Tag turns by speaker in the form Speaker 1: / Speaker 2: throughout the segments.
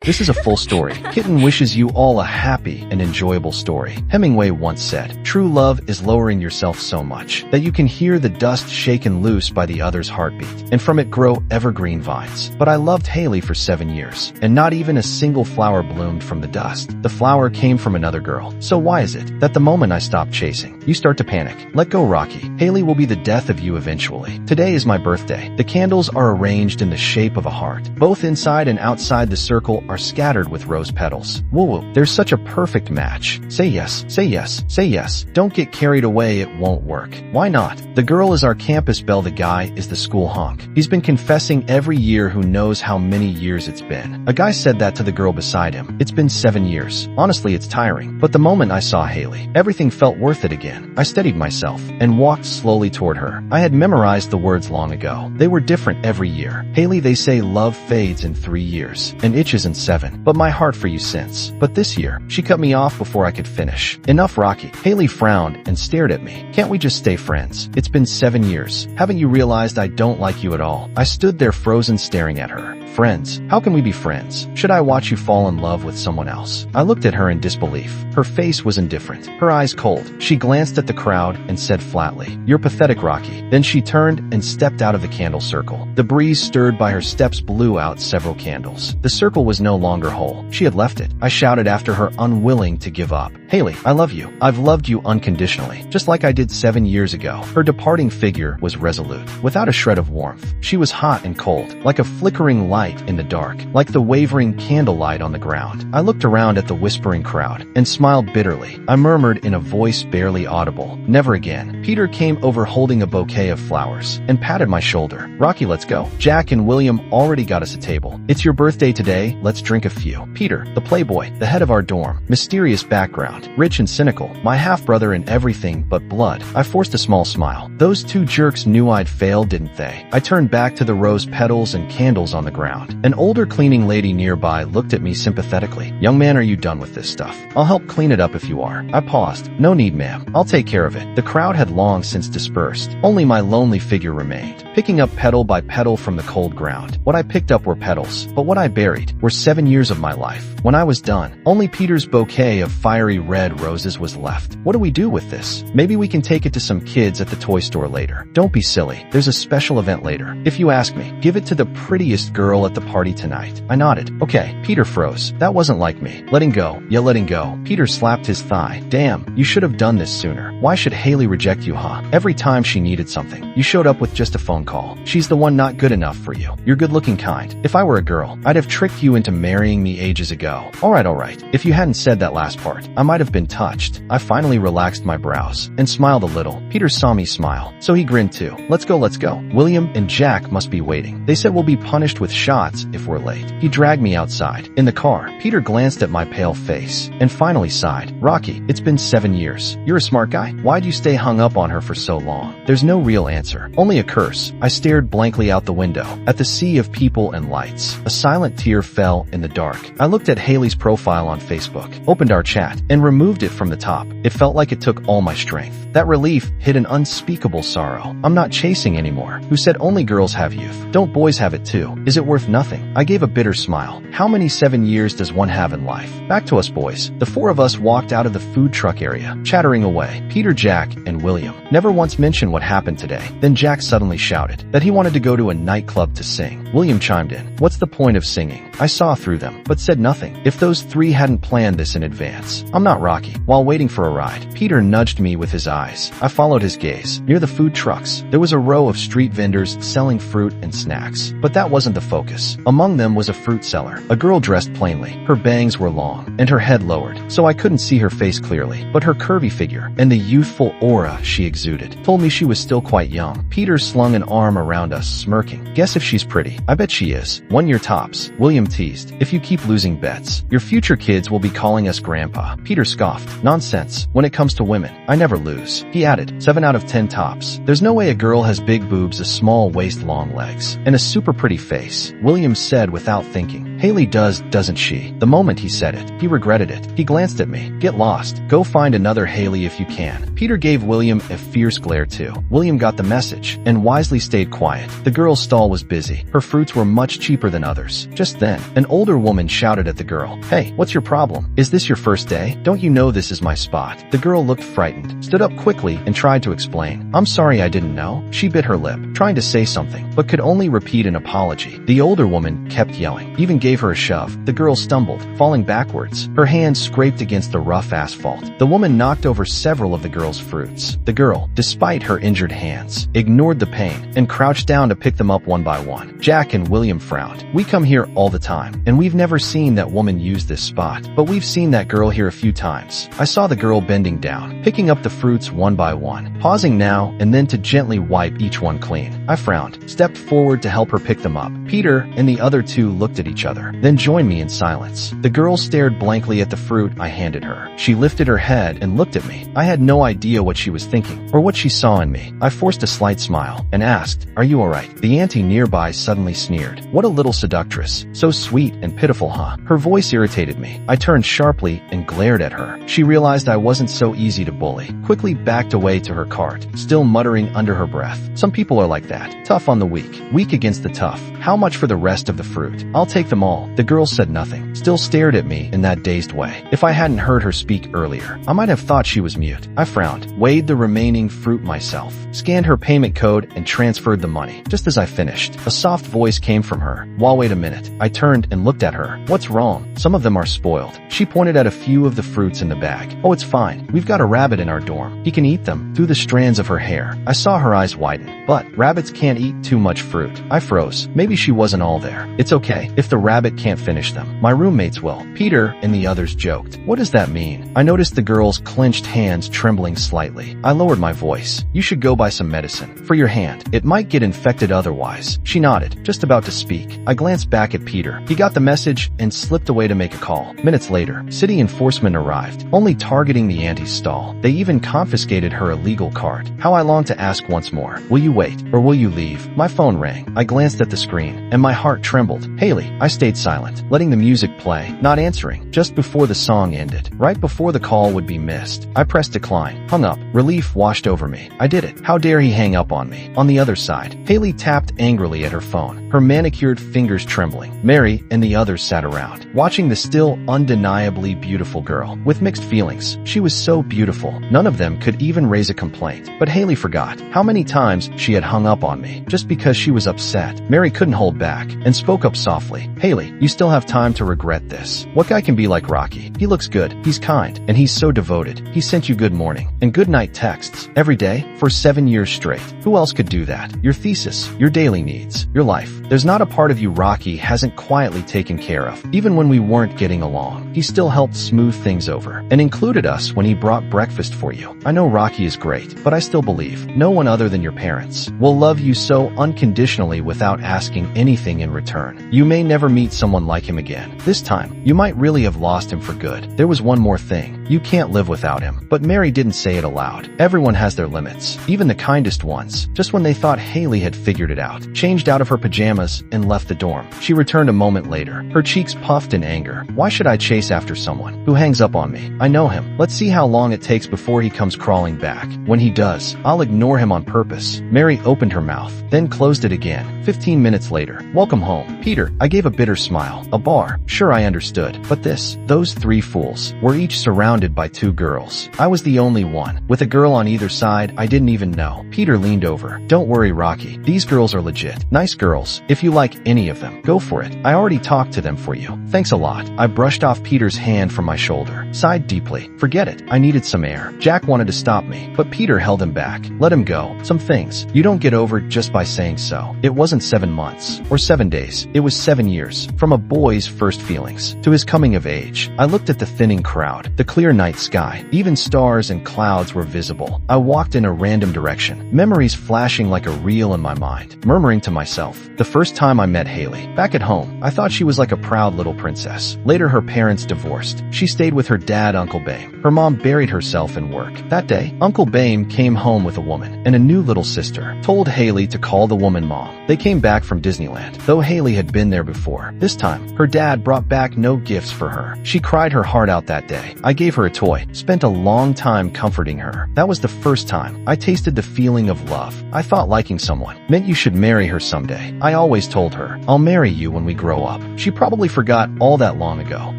Speaker 1: This is a full story. Kitten wishes you all a happy and enjoyable story. Hemingway once said, "True love is lowering yourself so much that you can hear the dust shaken loose by the other's heartbeat, and from it grow evergreen vines." But I loved Haley for 7 years, and not even a single flower bloomed from the dust. The flower came from another girl. So why is it that the moment I stop chasing, you start to panic? Let go, Rocky. Haley will be the death of you eventually. Today is my birthday. The candles are arranged in the shape of a heart. Both inside and outside the circle are scattered with rose petals. Woo-woo, there's such a perfect match. Say yes, say yes, say yes. Don't get carried away, it won't work. Why not? The girl is our campus belle, the guy is the school hunk. He's been confessing every year, who knows how many years it's been. A guy said that to the girl beside him. It's been 7 years. Honestly, it's tiring. But the moment I saw Haley, everything felt worth it again. I steadied myself and walked slowly toward her. I had memorized the words long ago. They were different every year. Haley, they say love fades in 3 years and itches in 7. But my heart for you since. But this year, she cut me off before I could finish. Enough, Rocky. Haley frowned and stared at me. Can't we just stay friends? It's been 7 years. Haven't you realized I don't like you at all? I stood there frozen, staring at her. Friends? How can we be friends? Should I watch you fall in love with someone else? I looked at her in disbelief. Her face was indifferent, her eyes cold. She glanced at the crowd and said flatly, "You're pathetic, Rocky." Then she turned and stepped out of the candle circle. The breeze stirred by her steps blew out several candles. The circle was no longer whole. She had left it. I shouted after her, unwilling to give up. "Haley, I love you. I've loved you unconditionally, just like I did 7 years ago." Her departing figure was resolute, without a shred of warmth. She was hot and cold, like a flickering light in the dark, like the wavering candlelight on the ground. I looked around at the whispering crowd and smiled bitterly. I murmured in a voice barely audible, "Never again." Peter came over holding a bouquet of flowers and patted my shoulder. "Rocky, let's go. Jack and William already got us a table. It's your birthday today, let's drink a few." Peter, the playboy, the head of our dorm, mysterious background, rich and cynical, my half-brother in everything but blood. I forced a small smile. Those two jerks knew I'd failed, didn't they? I turned back to the rose petals and candles on the ground. An older cleaning lady nearby looked at me sympathetically. "Young man, are you done with this stuff? I'll help clean it up if you are." I paused. "No need, ma'am. I'll take care of it." The crowd had long since dispersed. Only my lonely figure remained, picking up petal by petal from the cold ground. What I picked up were petals, but what I buried were 7 years of my life. When I was done, only Peter's bouquet of fiery red roses was left. What do we do with this? Maybe we can take it to some kids at the toy store later. Don't be silly. There's a special event later. If you ask me, give it to the prettiest girl at the party tonight. I nodded. Okay. Peter froze. That wasn't like me. Letting go. Yeah, letting go. Peter slapped his thigh. "Damn, you should have done this sooner. Why should Haley reject you, huh? Every time she needed something, you showed up with just a phone call. She's the one not good enough for you. You're good-looking kind. If I were a girl, I'd have tricked you into marrying me ages ago." All right. If you hadn't said that last part, I might have been touched. I finally relaxed my brows and smiled a little. Peter saw me smile, so he grinned too. Let's go. William and Jack must be waiting. They said we'll be punished with shots if we're late." He dragged me outside. In the car, Peter glanced at my pale face and finally sighed. "Rocky, it's been 7 years. You're a smart guy. Why'd you stay hung up on her for so long?" There's no real answer, only a curse. I stared blankly out the window at the sea of people and lights. A silent tear fell in the dark. I looked at Haley's profile on Facebook, opened our chat, and removed it from the top. It felt like it took all my strength. That relief hid an unspeakable sorrow. I'm not chasing anymore. Who said only girls have youth? Don't boys have it too? Is it worth nothing? I gave a bitter smile. How many 7 years does one have in life? Back to us, boys. The four of us walked out of the food truck area, chattering away. Peter, Jack, and William never once mentioned what happened today. Then Jack suddenly shouted that he wanted to go to a nightclub to sing. William chimed in. "What's the point of singing?" I saw through them, but said nothing. If those three hadn't planned this in advance. I'm not Rocky. While waiting for a ride, Peter nudged me with his eyes. I followed his gaze. Near the food trucks, there was a row of street vendors selling fruit and snacks. But that wasn't the focus. Among them was a fruit seller, a girl dressed plainly. Her bangs were long, and her head lowered, so I couldn't see her face clearly. But her curvy figure and the youthful aura she exuded told me she was still quite young. Peter slung an arm around us, smirking. "Guess if she's pretty. I bet she is. 1 year tops." William teased. "If you keep losing bets, your future kids will be calling us grandpa." Peter scoffed. "Nonsense. When it comes to women, I never lose." He added, 7 out of 10 tops. There's no way a girl has big boobs, a small waist, long legs, and a super pretty face." William said without thinking. Haley does, doesn't she? The moment he said it, he regretted it. He glanced at me. Get lost. Go find another Haley if you can. Peter gave William a fierce glare too. William got the message and wisely stayed quiet. The girl's stall was busy. Her fruits were much cheaper than others. Just then, an older woman shouted at the girl, "Hey, what's your problem? Is this your first day? Don't you know this is my spot?" The girl looked frightened, stood up quickly, and tried to explain. "I'm sorry, I didn't know." She bit her lip, trying to say something, but could only repeat an apology. The older woman kept yelling, even gave her a shove. The girl stumbled, falling backwards. Her hands scraped against the rough asphalt. The woman knocked over several of the girl's fruits. The girl, despite her injured hands, ignored the pain and crouched down to pick them up one by one. Jack and William frowned. "We come here all the time, and we've never seen that woman use this spot, but we've seen that girl here a few times." I saw the girl bending down, picking up the fruits one by one, pausing now and then to gently wipe each one clean. I frowned, stepped forward to help her pick them up. Peter and the other two looked at each other, then joined me in silence. The girl stared blankly at the fruit I handed her. She lifted her head and looked at me. I had no idea what she was thinking or what she saw in me. I forced a slight smile and asked, "Are you alright?" The auntie nearby suddenly sneered. "What a little seductress. So sweet and pitiful, huh?" Her voice irritated me. I turned sharply and glared at her. She realized I wasn't so easy to bully, quickly backed away to her cart, still muttering under her breath. "Some people are like that. Tough on the weak. Weak against the tough. How much for the rest of the fruit?" "I'll take them all." The girl said nothing, still stared at me in that dazed way. If I hadn't heard her speak earlier, I might have thought she was mute. I frowned, weighed the remaining fruit myself, scanned her payment code, and transferred the money. Just as I finished, a soft voice came from her. "Wait a minute." I turned and looked at her. "What's wrong?" "Some of them are spoiled." She pointed at a few of the fruits in the bag. "Oh, it's fine. We've got a rabbit in our dorm. He can eat them." Through the strands of her hair, I saw her eyes widen. "But rabbits can't eat too much fruit." I froze. Maybe she wasn't all there. "It's okay if the rabbit can't finish them. My roommates will." Peter and the others joked. "What does that mean?" I noticed the girl's clenched hands trembling slightly. I lowered my voice. "You should go buy some medicine. For your hand. It might get infected otherwise." She nodded, just about to speak. I glanced back at Peter. He got the message and slipped away to make a call. Minutes later, city enforcement arrived, only targeting the auntie's stall. They even confiscated her illegal cart. How I longed to ask once more, "Will you wait, or will you leave?" My phone rang. I glanced at the screen, and my heart trembled. "Haley." I stayed silent, letting the music play, not answering. Just before the song ended, right before the call would be missed, I pressed decline, hung up. Relief washed over me. I did it. How dare he hang up on me? On the other side, Haley tapped angrily at her phone, her manicured fingers trembling. Mary and the others sat around, watching the still undeniably beautiful girl, with mixed feelings. She was so beautiful, none of them could even raise a complaint. But Haley forgot how many times she had hung up on me, just because she was upset. Mary couldn't hold back, and spoke up softly. "Haley, you still have time to regret this. What guy can be like Rocky? He looks good, he's kind, and he's so devoted. He sent you good morning and good night texts every day for 7 years straight. Who else could do that? Your thesis, your daily needs, your life. There's not a part of you Rocky hasn't quietly taken care of. Even when we weren't getting along, he still helped smooth things over, and included us when he brought breakfast for you. I know Rocky is great, but I still believe no one other than your parents will love you so unconditionally without asking anything in return. You may never meet someone like him again. This time, you might really have lost him for good. There was one more thing. You can't live without him." But Mary didn't say it aloud. Everyone has their limits, even the kindest ones. Just when they thought Haley had figured it out, changed out of her pajamas and left the dorm. She returned a moment later, her cheeks puffed in anger. "Why should I chase after someone who hangs up on me? I know him. Let's see how long it takes before he comes crawling back. When he does, I'll ignore him on purpose." Mary opened her mouth, then closed it again. 15 minutes later. "Welcome home, Peter." I gave a bitter smile. A bar. Sure, I understood. But those 3 fools were each surrounded by 2 girls. I was the only one, with a girl on either side I didn't even know. Peter leaned over. "Don't worry, Rocky. These girls are legit. Nice girls. If you like any of them, go for it. I already talked to them for you." "Thanks a lot." I brushed off Peter's hand from my shoulder, sighed deeply. Forget it. I needed some air. Jack wanted to stop me, but Peter held him back. "Let him go. Some things you don't get over just by saying so." It wasn't 7 months or 7 days. It was 7 years, from a boy's first feelings to his coming of age. I looked at the thinning crowd, the clear clear night sky. Even stars and clouds were visible. I walked in a random direction, memories flashing like a reel in my mind, murmuring to myself. The first time I met Haley, back at home, I thought she was like a proud little princess. Later, her parents divorced. She stayed with her dad, Uncle Bame. Her mom buried herself in work. That day, Uncle Bame came home with a woman and a new little sister, told Haley to call the woman Mom. They came back from Disneyland, though Haley had been there before. This time, her dad brought back no gifts for her. She cried her heart out that day. I gave her a toy, spent a long time comforting her. That was the first time I tasted the feeling of love. I thought liking someone meant you should marry her someday. I always told her, I'll marry you when we grow up. She probably forgot all that long ago.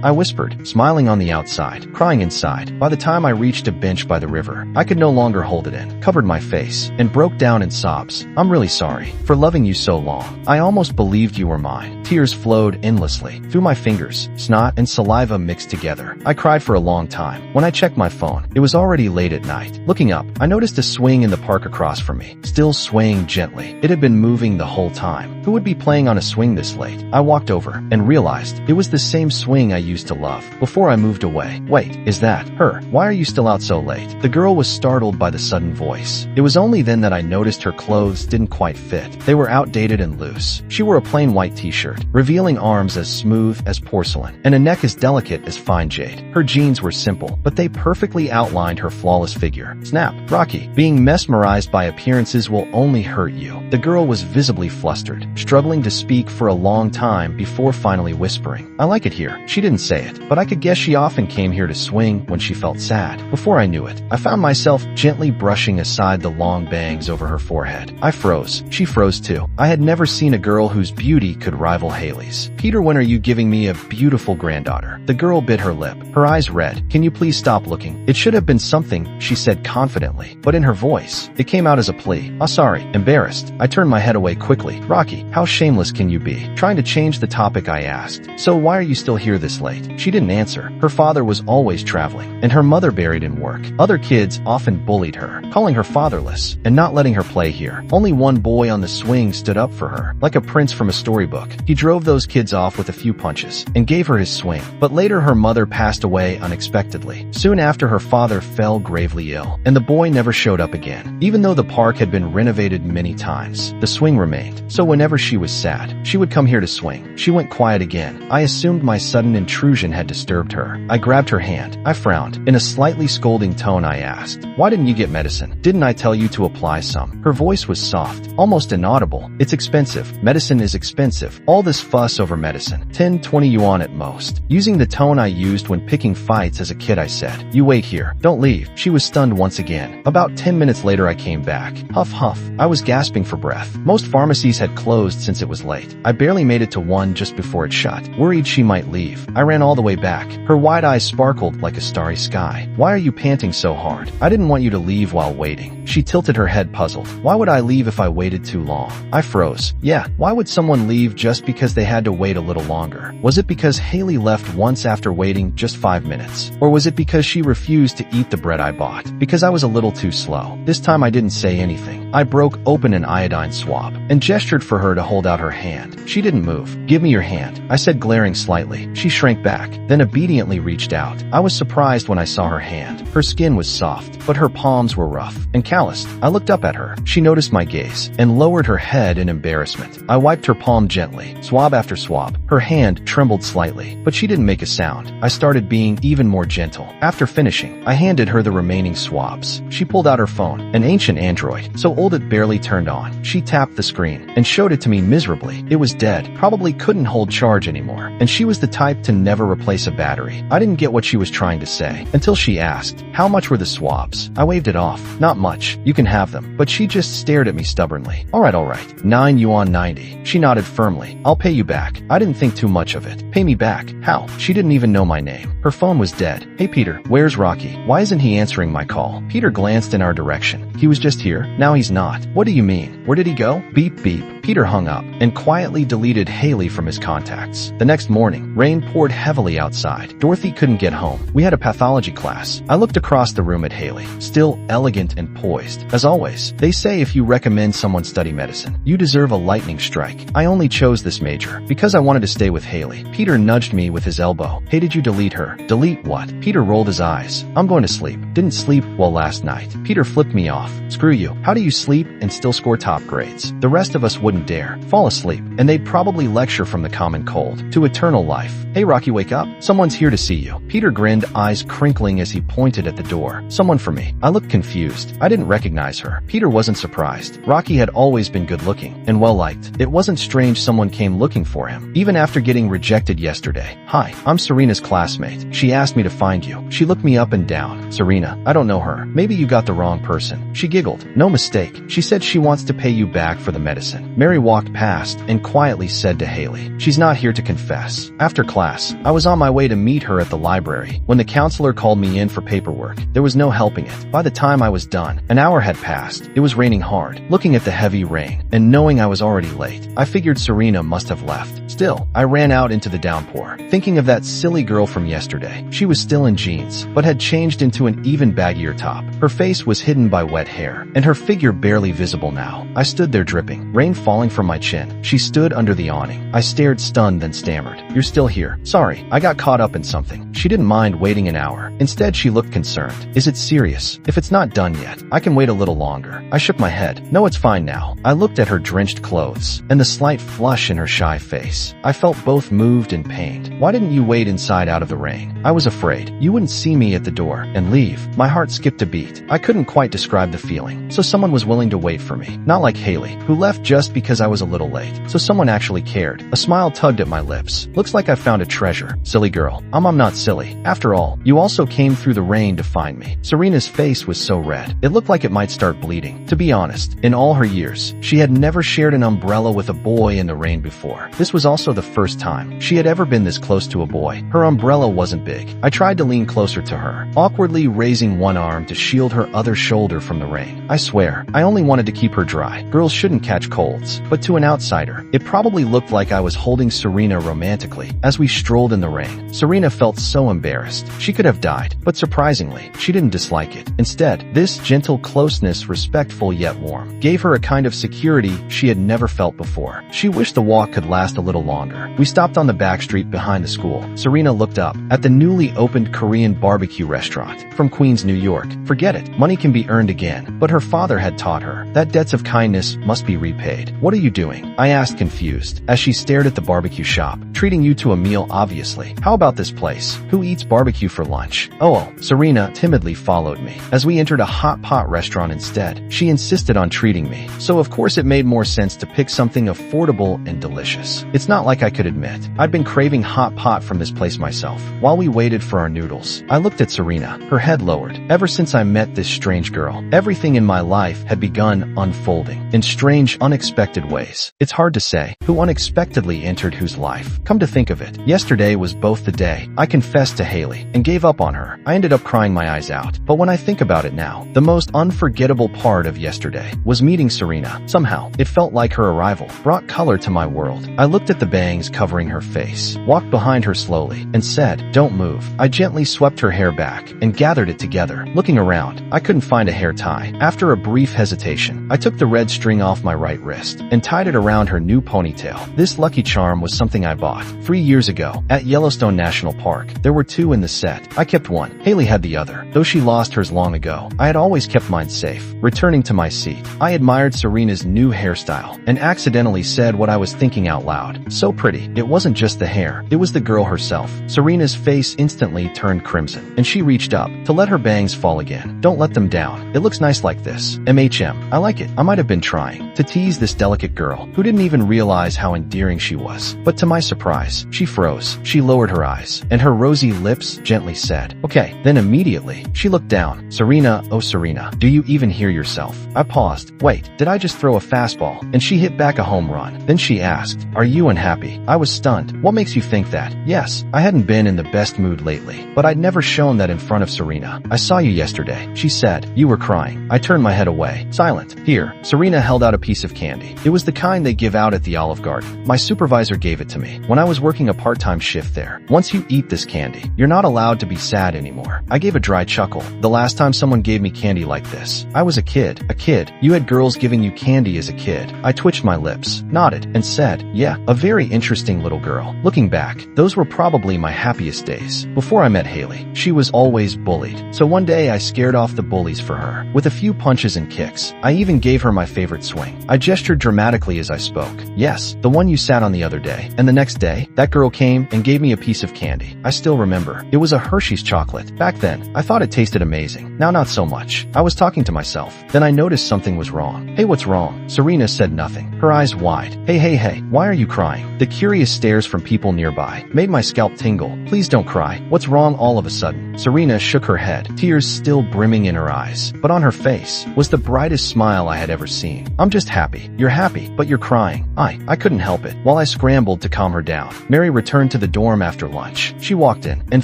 Speaker 1: I whispered, smiling on the outside, crying inside. By the time I reached a bench by the river, I could no longer hold it in, covered my face, and broke down in sobs. I'm really sorry for loving you so long. I almost believed you were mine. Tears flowed endlessly through my fingers. Snot and saliva mixed together. I cried for a long time. When I checked my phone, it was already late at night. Looking up, I noticed a swing in the park across from me, still swaying gently. It had been moving the whole time. Who would be playing on a swing this late? I walked over and realized it was the same swing I used to love before I moved away. Wait, is that her? Why are you still out so late? The girl was startled by the sudden voice. It was only then that I noticed her clothes didn't quite fit. They were outdated and loose. She wore a plain white t-shirt, revealing arms as smooth as porcelain and a neck as delicate as fine jade. Her jeans were simple, but they perfectly outlined her flawless figure. Snap. Rocky, being mesmerized by appearances will only hurt you. The girl was visibly flustered, struggling to speak for a long time before finally whispering, I like it here. She didn't say it, but I could guess she often came here to swing when she felt sad. Before I knew it, I found myself gently brushing aside the long bangs over her forehead. I froze. She froze too. I had never seen a girl whose beauty could rival Haley's. Peter, when are you giving me a beautiful granddaughter? The girl bit her lip, her eyes red. Can you please stop looking? It should have been something, she said confidently, but in her voice, it came out as a plea. Oh, sorry. Embarrassed. I turned my head away quickly. Rocky, how shameless can you be? Trying to change the topic, I asked. So why are you still here this late? She didn't answer. Her father was always traveling, and her mother buried in work. Other kids often bullied her, calling her fatherless, and not letting her play here. Only one boy on the swing stood up for her, like a prince from a storybook. He drove those kids off with a few punches, and gave her his swing. But later her mother passed away unexpectedly. Soon after, her father fell gravely ill, and the boy never showed up again. Even though the park had been renovated many times, the swing remained. So whenever she was sad, she would come here to swing. She went quiet again. I assumed my sudden intrusion had disturbed her. I grabbed her hand. I frowned. In a slightly scolding tone, I asked, why didn't you get medicine? Didn't I tell you to apply some? Her voice was soft, almost inaudible. It's expensive. Medicine is expensive. All this fuss over medicine. 10-20 yuan at most. Using the tone I used when picking fights as a kid, I said, you wait here. Don't leave. She was stunned once again. About 10 minutes later, I came back. Huff, huff. I was gasping for breath. Most pharmacies had closed since it was late. I barely made it to one just before it shut. Worried she might leave, I ran all the way back. Her wide eyes sparkled like a starry sky. Why are you panting so hard? I didn't want you to leave while waiting. She tilted her head, puzzled. Why would I leave if I waited too long? I froze. Yeah, why would someone leave just because they had to wait a little longer? Was it because Haley left once after waiting just 5 minutes? Or was it because she refused to eat the bread I bought? Because I was a little too slow. This time I didn't say anything. I broke open an iodine swab and gestured for her to hold out her hand. She didn't move. Give me your hand, I said, glaring slightly. She shrank back, then obediently reached out. I was surprised when I saw her hand. Her skin was soft, but her palms were rough and calloused. I looked up at her. She noticed my gaze and lowered her head in embarrassment. I wiped her palm gently, swab after swab. Her hand trembled slightly, but she didn't make a sound. I started being even more gentle. After finishing, I handed her the remaining swabs. She pulled out her phone, an ancient Android, so old it barely turned on. She tapped the screen and showed it to me miserably. It was dead, probably couldn't hold charge anymore, and she was the type to never replace a battery. I didn't get what she was trying to say until she asked, how much were the swabs? I waved it off. Not much. You can have them. But she just stared at me stubbornly. All right. 9 yuan 90. She nodded firmly. I'll pay you back. I didn't think too much of it. Pay me back? How? She didn't even know my name. Her phone was dead. Hey Peter, where's Rocky? Why isn't he answering my call? Peter glanced in our direction. He was just here. Now he's not. What do you mean? Where did he go? Beep beep. Peter hung hung up and quietly deleted Haley from his contacts. The next morning, rain poured heavily outside. Dorothy couldn't get home. We had a pathology class. I looked across the room at Haley, still elegant and poised. As always, they say if you recommend someone study medicine, you deserve a lightning strike. I only chose this major because I wanted to stay with Haley. Peter nudged me with his elbow. Hey, did you delete her? Delete what? Peter rolled his eyes. I'm going to sleep. Didn't sleep well last night. Peter flipped me off. Screw you. How do you sleep and still score top grades? The rest of us wouldn't dare. Fall asleep, and they'd probably lecture from the common cold to eternal life. Hey, Rocky, wake up. Someone's here to see you. Peter grinned, eyes crinkling as he pointed at the door. Someone for me. I looked confused. I didn't recognize her. Peter wasn't surprised. Rocky had always been good-looking and well-liked. It wasn't strange someone came looking for him, even after getting rejected yesterday. Hi, I'm Serena's classmate. She asked me to find you. She looked me up and down. Serena, I don't know her. Maybe you got the wrong person. She giggled. No mistake. She said she wants to pay you back for the medicine. Mary walked past and quietly said to Haley, she's not here to confess. After class, I was on my way to meet her at the library when the counselor called me in for paperwork. There was no helping it. By the time I was done, an hour had passed. It was raining hard. Looking at the heavy rain and knowing I was already late, I figured Serena must have left. Still, I ran out into the downpour, thinking of that silly girl from yesterday. She was still in jeans, but had changed into an even baggier top. Her face was hidden by wet hair, and her figure barely visible now. I stood there dripping, rain falling from my chin. She stood under the awning. I stared stunned, then stammered. You're still here. Sorry, I got caught up in something. She didn't mind waiting an hour. Instead, she looked concerned. Is it serious? If it's not done yet, I can wait a little longer. I shook my head. No, it's fine now. I looked at her drenched clothes and the slight flush in her shy face. I felt both moved and pained. Why didn't you wait inside out of the rain? I was afraid you wouldn't see me at the door and leave. My heart skipped a beat. I couldn't quite describe the feeling. So someone was willing to wait for me. Not like Haley, who left just because I was a little late. So someone actually cared. A smile tugged at my lips. Looks like I found a treasure. Silly girl. I'm not silly. After all, you also came through the rain to find me. Serena's face was so red, it looked like it might start bleeding. To be honest, in all her years, she had never shared an umbrella with a boy in the rain before. This was also the first time she had ever been this close to a boy. Her umbrella wasn't big. I tried to lean closer to her, awkwardly raising one arm to shield her other shoulder from the rain. I swear, I only wanted to keep her dry. Girls shouldn't catch colds. But to an outsider, it probably looked like I was holding Serena romantically as we strolled in the rain. Serena felt so embarrassed. She could have died, but surprisingly, she didn't dislike it. Instead, this gentle closeness, respectful yet warm, gave her a kind of security she had never felt before. She wished the walk could last a little longer. We stopped on the back street behind the school. Serena looked up at the newly opened Korean barbecue restaurant from Queens, New York. Forget it. Money can be earned again, but her father had taught her that debts of kindness must be repaid. What are you doing? I asked, confused, as she stared at the barbecue shop. Treating you to a meal, obviously. How about this place? Who eats barbecue for lunch? Oh, Serena timidly followed me. As we entered a hot pot restaurant instead, she insisted on treating me. So of course it made more sense to pick something affordable and delicious. It's not like I could admit I'd been craving hot pot from this place myself. While we waited for our noodles, I looked at Serena, her head lowered. Ever since I met this strange girl, everything in my life had begun unfolding in strange, unexpected ways. It's hard to say who unexpectedly entered whose life. Come to think of it, yesterday was both the day I confessed to Haley and gave up on her. I ended up crying my eyes out. But when I think about it now, the most unforgettable part of yesterday was meeting Serena. Somehow, it felt like her arrival brought color to my world. I looked at the bangs covering her face, walked behind her slowly, and said, "Don't move." I gently swept her hair back and gathered it together. Looking around, I couldn't find a hair tie. After a brief hesitation, I took the red string off my right wrist and tied it around her new ponytail. This lucky charm was something I bought 3 years ago at Yellowstone National Park. There were 2 in the set. I kept one. Haley had the other. Though she lost hers long ago, I had always kept mine safe. Returning to my seat, I admired Serena's new hairstyle and accidentally said what I was thinking out loud. So pretty. It wasn't just the hair. It was the girl herself. Serena's face instantly turned crimson, and she reached up to let her bangs fall again. Don't let them down. It looks nice like this. I like it. I might have been trying to tease this delicate girl who didn't even realize how endearing she was. But to my surprise, she froze. She lowered her eyes, and her rosy lips gently said, "Okay." Then immediately, she looked down. "Serena, oh Serena, do you even hear yourself?" I paused. Wait, did I just throw a fastball? And she hit back a home run. Then she asked, "Are you unhappy?" I was stunned. What makes you think that? Yes, I hadn't been in the best mood lately, but I'd never shown that in front of Serena. "I saw you yesterday," she said. "You were crying." I turned my head away, silent. "Here." Serena held out a piece of candy. It was the kind they give out at the Olive Garden. My supervisor gave it to me when I was working a part-time shift there. "Once you eat this candy, you're not allowed to be sad anymore." I gave a dry chuckle. The last time someone gave me candy like this, I was a kid. A kid. You had girls giving you candy as a kid. I twitched my lips, nodded, and said, "Yeah, a very interesting little girl." Looking back, those were probably my happiest days. Before I met Haley, she was always bullied. So one day I scared off the bullies for her. With a few punches and kicks, I even gave her my favorite swing. I gestured dramatically as I spoke. "Yes, the one you sat on the other day." And the next day, that girl came and gave me a piece of candy. I still remember. It was a Hershey's chocolate. Back then, I thought it tasted amazing. Now not so much. I was talking to myself. Then I noticed something was wrong. "Hey, what's wrong?" Serena said nothing, her eyes wide. Hey, why are you crying?" The curious stares from people nearby made my scalp tingle. "Please don't cry. What's wrong all of a sudden?" Serena shook her head, tears still brimming in her eyes. But on her face was the brightest smile I had ever seen. "I'm just happy." "You're happy, but you're crying." I couldn't help it. While I scrambled to calm her down, Mary returned to the dorm after lunch. She walked in and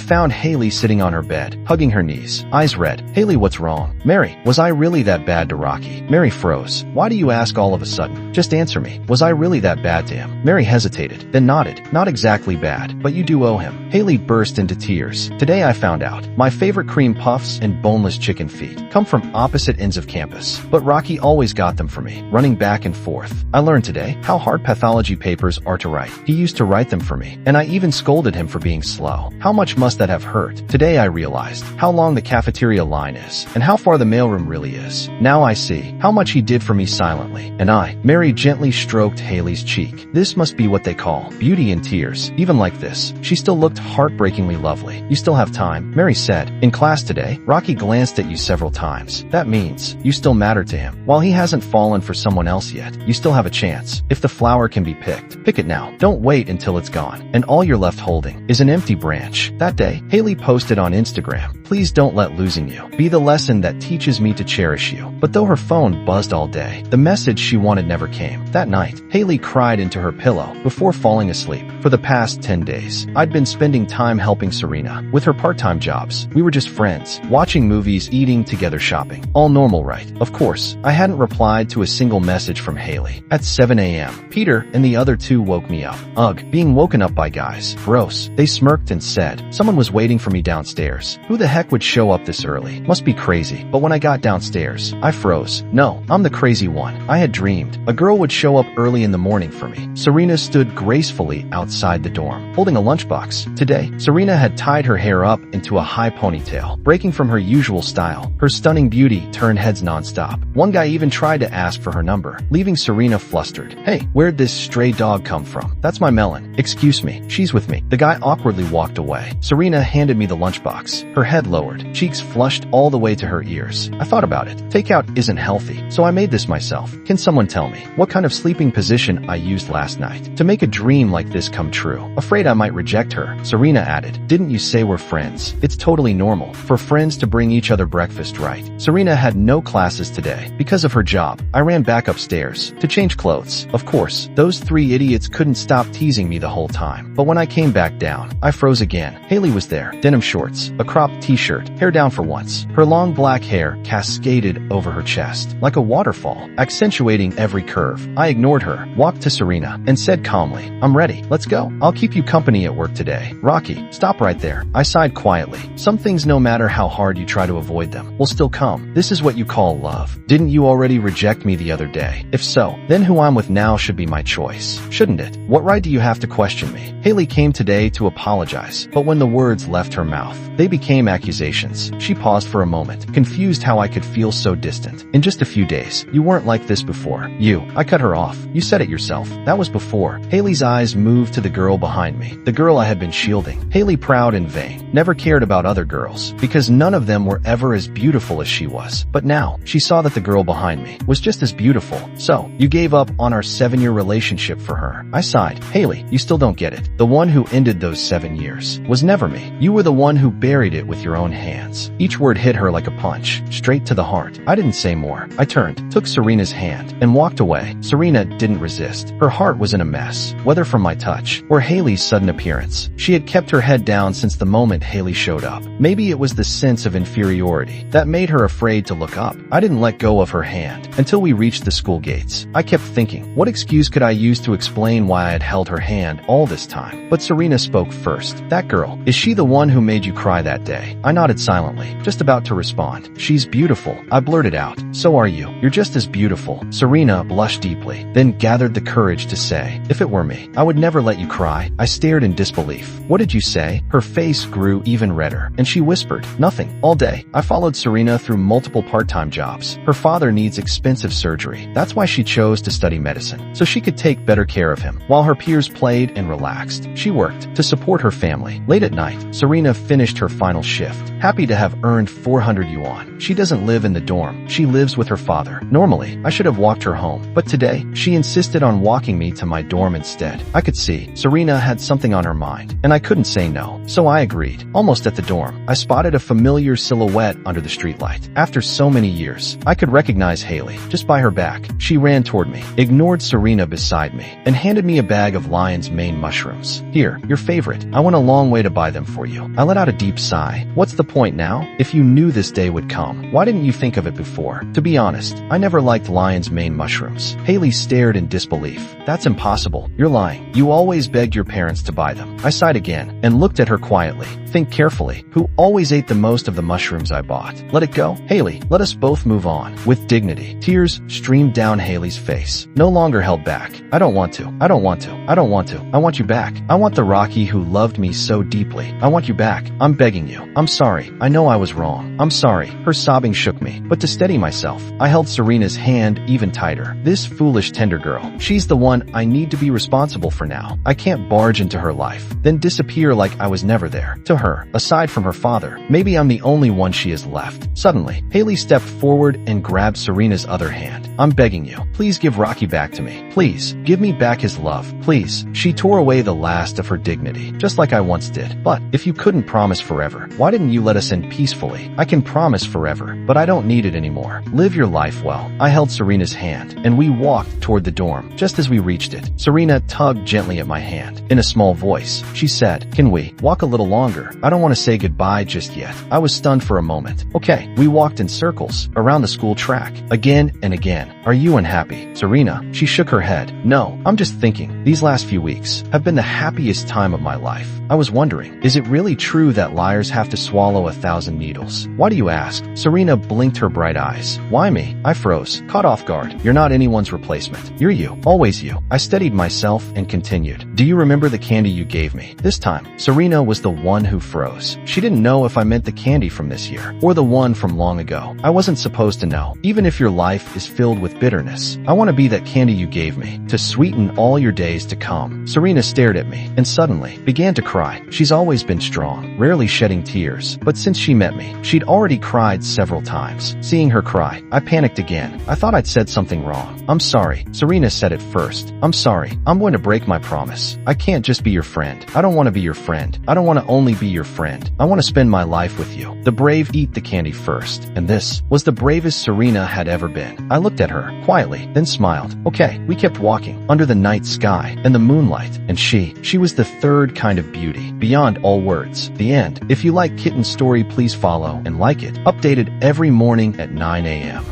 Speaker 1: found Haley sitting on her bed, hugging her knees, eyes red. "Haley, what's wrong?" "Mary, was I really that bad to Rocky?" Mary froze. "Why do you ask all of a sudden? Just answer me. Was I really that bad to him?" Mary hesitated, then nodded. "Not exactly bad, but you do owe him." Haley burst into tears. "Today I found out my favorite cream puffs and boneless chicken feet come from opposite ends of campus, but Rocky always got them for me, running back and forth. I learned today how hard pathology papers are to write. He used to write them for me, and I even scolded him for being slow. How much must that have hurt?" Today I realized how long the cafeteria line is, and how far the mailroom really is. Now I see how much he did for me silently. And Mary gently stroked Haley's cheek. "This must be what they call beauty in tears. Even like this, she still looked heartbreakingly lovely." "You still have time," Mary said. "In class today, Rocky glanced at you several times. That means you still matter to him. While he hasn't fallen for someone else yet, you still have a chance. If the flower can be picked, pick it now. Don't wait until it's gone, and all you're left holding is an empty branch." That day, Haley posted on Instagram, "Please don't let losing you be the lesson that teaches me to cherish you." But though her phone buzzed all day, the message she wanted never came. That night, Haley cried into her pillow before falling asleep. For the past 10 days, I'd been spending time helping Serena with her part-time jobs. We were just friends, watching movies, eating together, shopping. All normal, right? Of course, I hadn't replied to a single message from Haley. At 7 a.m., Peter and the other two woke me up. Ugh, being woken up by guys. Gross. They smirked and said, "Someone was waiting for me downstairs." Who the heck would show up this early? Must be crazy. But when I got downstairs, I froze. No, I'm the crazy one. I had dreamed a girl would show up early in the morning for me. Serena stood gracefully outside the dorm, holding a lunchbox. Today, Serena had tied her hair up into a high ponytail, breaking from her usual style. Her stunning beauty turned heads nonstop. One guy even tried to ask for her number, leaving Serena flustered. "Hey, where'd this stray dog come from?" "That's my melon." "Excuse me, she's with me." The guy awkwardly walked away. Serena handed me the lunchbox, her head lowered, cheeks flushed all the way to her ears. I thought about it. Takeout isn't healthy, so I made this myself. Can someone tell me what kind of sleeping position I used last night to make a dream like this come true? Afraid I might reject her, Serena added. "Didn't you say we're friends? It's totally normal for friends to bring each other breakfast, right?" Serena had no classes today because of her job. I ran back upstairs to change clothes. Of course, those three idiots couldn't stop teasing me the whole time. But when I came back down, I froze again. Haley was there. Denim shorts, a cropped t-shirt, hair down for once. Her long black hair cascaded over her chest like a waterfall, accentuating every curve. I ignored her, walked to Serena, and said calmly, "I'm ready. Let's go. I'll keep you company at work today." "Rocky, stop right there." I sighed quietly. "Some things, no matter how hard you try to avoid them, will still come. This is what you call love. Didn't you already reject me the other day? If so, then who I'm with now should be my choice, shouldn't it? What right do you have to question me?" Haley came today to apologize, but when the words left her mouth, they became accusations. accusations. She paused for a moment, confused how I could feel so distant. In just a few days, you weren't like this before. I cut her off. You said it yourself. That was before. Haley's eyes moved to the girl behind me, the girl I had been shielding. Haley, proud and vain, never cared about other girls, because none of them were ever as beautiful as she was. But now, she saw that the girl behind me was just as beautiful. So, you gave up on our 7-year relationship for her. I sighed. Haley, you still don't get it. The one who ended those 7 years was never me. You were the one who buried it with your own hands. Each word hit her like a punch, straight to the heart. I didn't say more. I turned, took Serena's hand, and walked away. Serena didn't resist. Her heart was in a mess, whether from my touch or Haley's sudden appearance. She had kept her head down since the moment Haley showed up. Maybe it was the sense of inferiority that made her afraid to look up. I didn't let go of her hand until we reached the school gates. I kept thinking, what excuse could I use to explain why I had held her hand all this time? But Serena spoke first. That girl, is she the one who made you cry that day? I nodded silently, just about to respond. She's beautiful, I blurted out. So are you. You're just as beautiful. Serena blushed deeply, then gathered the courage to say, if it were me, I would never let you cry. I stared in disbelief. What did you say? Her face grew even redder, and she whispered, nothing. All day, I followed Serena through multiple part-time jobs. Her father needs expensive surgery. That's why she chose to study medicine, so she could take better care of him. While her peers played and relaxed, she worked to support her family. Late at night, Serena finished her final shift, happy to have earned 400 yuan. She doesn't live in the dorm. She lives with her father. Normally, I should have walked her home, but today, she insisted on walking me to my dorm instead. I could see Serena had something on her mind, and I couldn't say no, so I agreed. Almost at the dorm, I spotted a familiar silhouette under the streetlight. After so many years, I could recognize Haley just by her back. She ran toward me, ignored Serena beside me, and handed me a bag of lion's mane mushrooms. Here, your favorite. I went a long way to buy them for you. I let out a deep sigh. What's the point now? If you knew this day would come, why didn't you think of it before? To be honest, I never liked lion's mane mushrooms. Haley stared in disbelief. That's impossible. You're lying. You always begged your parents to buy them. I sighed again and looked at her quietly. Think carefully. Who always ate the most of the mushrooms I bought? Let it go? Haley, let us both move on. With dignity, tears streamed down Haley's face, no longer held back. I don't want to. I don't want to. I don't want to. I want you back. I want the Rocky who loved me so deeply. I want you back. I'm begging you. I'm sorry. I know I was wrong. I'm sorry. Her sobbing shook me, but to steady myself, I held Serena's hand even tighter. This foolish tender girl. She's the one I need to be responsible for now. I can't barge into her life, then disappear like I was never there. To her, aside from her father, maybe I'm the only one she has left. Suddenly, Haley stepped forward and grabbed Serena's other hand. I'm begging you. Please give Rocky back to me. Please, give me back his love. Please. She tore away the last of her dignity, just like I once did. But, if you couldn't promise forever, why didn't you let us end peacefully? I can promise forever, but I don't need it anymore. Live your life well. I held Serena's hand, and we walked toward the dorm. Just as we reached it, Serena tugged gently at my hand. In a small voice, she said, can we walk a little longer? I don't want to say goodbye just yet. I was stunned for a moment. Okay. We walked in circles, around the school track, again and again. Are you unhappy? Serena, she shook her head. No, I'm just thinking. These last few weeks have been the happiest time of my life. I was wondering, is it really true that liars have to swallow 1,000 needles? Why do you ask? Serena blinked her bright eyes. Why me? I froze, caught off guard. You're not anyone's replacement. You're you. Always you. I steadied myself and continued. Do you remember the candy you gave me? This time, Serena was the one who froze. She didn't know if I meant the candy from this year, or the one from long ago. I wasn't supposed to know. Even if your life is filled with bitterness, I want to be that candy you gave me, to sweeten all your days to come. Serena stared at me, and suddenly, began to cry. She's always been strong, rarely shedding tears, but since she met me, she'd already cried several times. Seeing her cry, I panicked again. I thought I'd said something wrong. I'm sorry. Serena said it first. I'm sorry. I'm going to break my promise. I can't just be your friend. I don't want to be your friend. I don't want to only be your friend. I want to spend my life with you. The brave eat the candy first, and this was the bravest Serena had ever been. I looked at her, quietly, then smiled. Okay, we kept walking, under the night sky, and the moonlight, and she was the third kind of beauty, beyond all words. The end. If you like Kitten's story, please follow and like it. Updated every morning at 9 a.m.